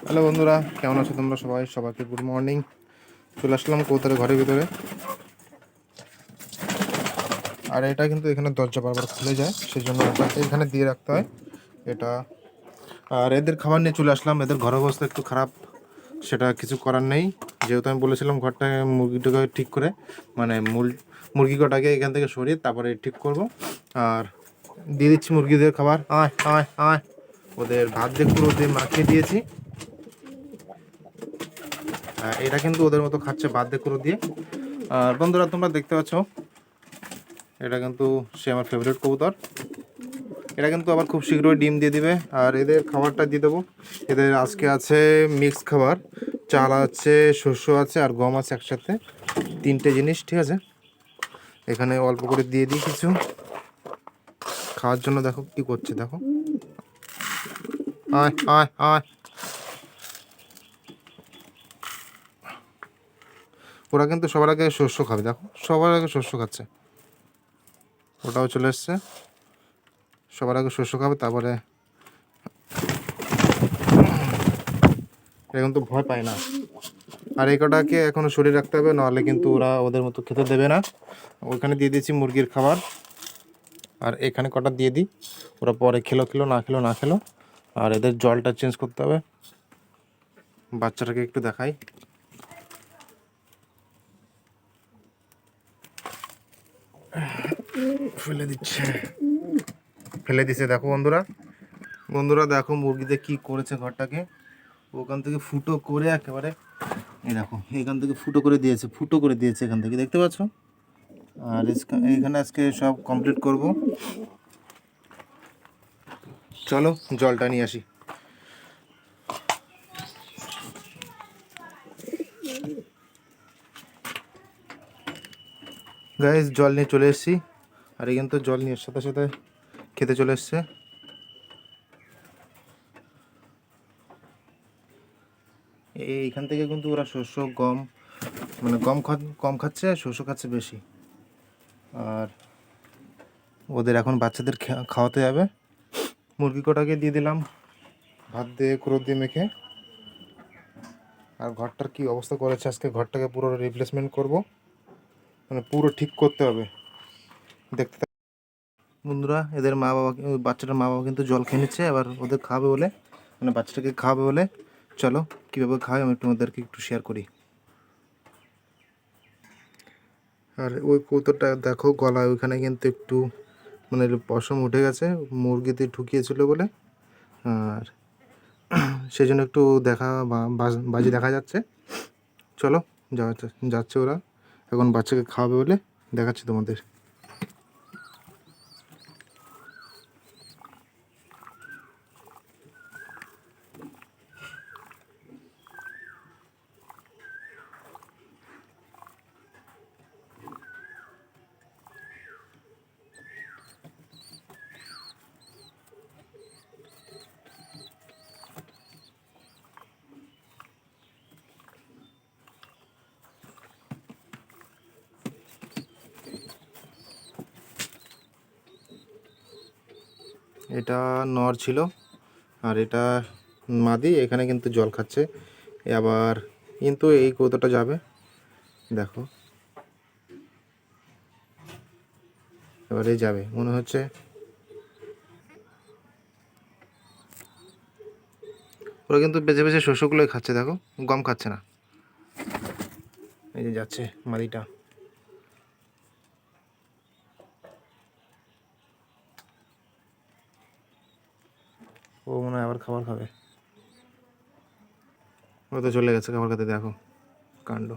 Hello বন্ধুরা, কেমন আছো তোমরা সবাই? সবাইকে গুড মর্নিং। চলে আসলাম কৌতারে ঘরের ভিতরে। আর এটা কিন্তু এখানে দরজা বারবার খুলে যায়, সেই জন্য এটাকে এখানে দিয়ে রাখতে হয় এটা। আর এদের খাবার নিয়ে চলে আসলাম। এদের ঘর অবস্থা একটু খারাপ, সেটা কিছু করার নেই। যেহেতু আমি বলেছিলাম ঘরটা মুরগিটাকে ঠিক করে, মানে মুরগি কটাকে এখান থেকে সরিয়ে তারপরে ঠিক করব। আর দিয়ে দিচ্ছি মুরগিদের খাবার। আয় আয় আয়, ওদের ভাত দিয়ে পুরো দিয়ে মাখিয়ে দিয়েছি। এটা কিন্তু ওদের মতো খাচ্ছে বাদ দিয়ে করে দিয়ে। আর বন্ধুরা, তোমরা দেখতে পাচ্ছ, এটা কিন্তু সে আমার ফেভারিট কবুতর। এটা কিন্তু আবার খুব শীঘ্রই ডিম দিয়ে দিবে। আর এদের খাবারটা দিয়ে দেবো। এদের আজকে আছে মিক্স খাবার, চাল আছে, শস্য আছে আর গম আছে একসাথে, তিনটে জিনিস, ঠিক আছে। এখানে অল্প করে দিয়ে দিই কিছু খাওয়ার জন্য। দেখো কি করছে, দেখো। আয় আয় আয়, ওরা কিন্তু সবার আগে শস্য খাবে। দেখো সবার আগে শস্য খাচ্ছে, ওটাও চলে এসছে। সবার আগে শস্য খাবে, তারপরে এখন তো ভয় পায় না। আর এই কটাকে এখনও সরিয়ে রাখতে হবে, নাহলে কিন্তু ওরা ওদের মতো খেতে দেবে না। ওইখানে দিয়ে দিয়েছি মুরগির খাবার। আর এখানে কটা দিয়ে দিই, ওরা পরে খেলো খেলো না খেলো না খেলো। আর এদের জলটা চেঞ্জ করতে হবে। বাচ্চাটাকে একটু দেখাই। ফেলে দিচ্ছে, ফেলে দিচ্ছে। দেখো বন্ধুরা, বন্ধুরা দেখো মুরগিদের কি করেছে ঘরটাকে। ওখান থেকে ফুটো করে একেবারে, এই দেখো এখান থেকে ফুটো করে দিয়েছে, ফুটো করে দিয়েছে এখান থেকে, দেখতে পাচ্ছ। আর এখানে আজকে সব কমপ্লিট করব। চলো জলটা নিয়ে আসি। গাইস, জল নিয়ে চলে এসেছি। আর এখান তো জল নিয়ে সাথে সাথে খেতে চলে এসছে। এইখান থেকে কিন্তু ওরা শস্য গম, মানে গম কম খাচ্ছে, শস্য খাচ্ছে বেশি। আর ওদের এখন বাচ্চাদের খাওয়াতে যাবে। মুরগি কটাকে দিয়ে দিলাম ভাত দিয়ে কুড়ো দিয়ে মেখে। আর ঘরটার কি অবস্থা করেছে আজকে, ঘরটাকে পুরো রিপ্লেসমেন্ট করব, মানে পুরো ঠিক করতে হবে। দেখতে বন্ধুরা, এদের মা বাবা, বাচ্চাটার মা বাবা কিন্তু জল খেয়ে নিচ্ছে। এবার ওদের খাওয়াবে বলে, মানে বাচ্চাটাকে খাওয়াবে বলে, চলো কীভাবে খাওয়াই আমি একটু ওদেরকে একটু শেয়ার করি। আর ওই কৌটোটা দেখো, গলায় ওইখানে কিন্তু একটু মানে পশম উঠে গেছে, মুরগিতে ঢুকিয়েছিল বলে। আর সেই জন্য একটু দেখা বাজি দেখা যাচ্ছে। চলো যাচ্ছে ওরা এখন বাচ্চাকে খাওয়াবে বলে, দেখাচ্ছি তোমাদের। এটা নর ছিল, আর এটা মাদি। এখানে কিন্তু জল খাচ্ছে। আবার কিন্তু এই কৌটোটা যাবে, দেখো এবারে যাবে মনে হচ্ছে। ওরা কিন্তু বেছে বেছে শস্যগুলোই খাচ্ছে, দেখো গম খাচ্ছে না। এই যে যাচ্ছে মাদিটা। ও মনে হয় আবার খাবার খাবে। ও তো চলে গেছে খাবার খেতে, দেখো কাণ্ড।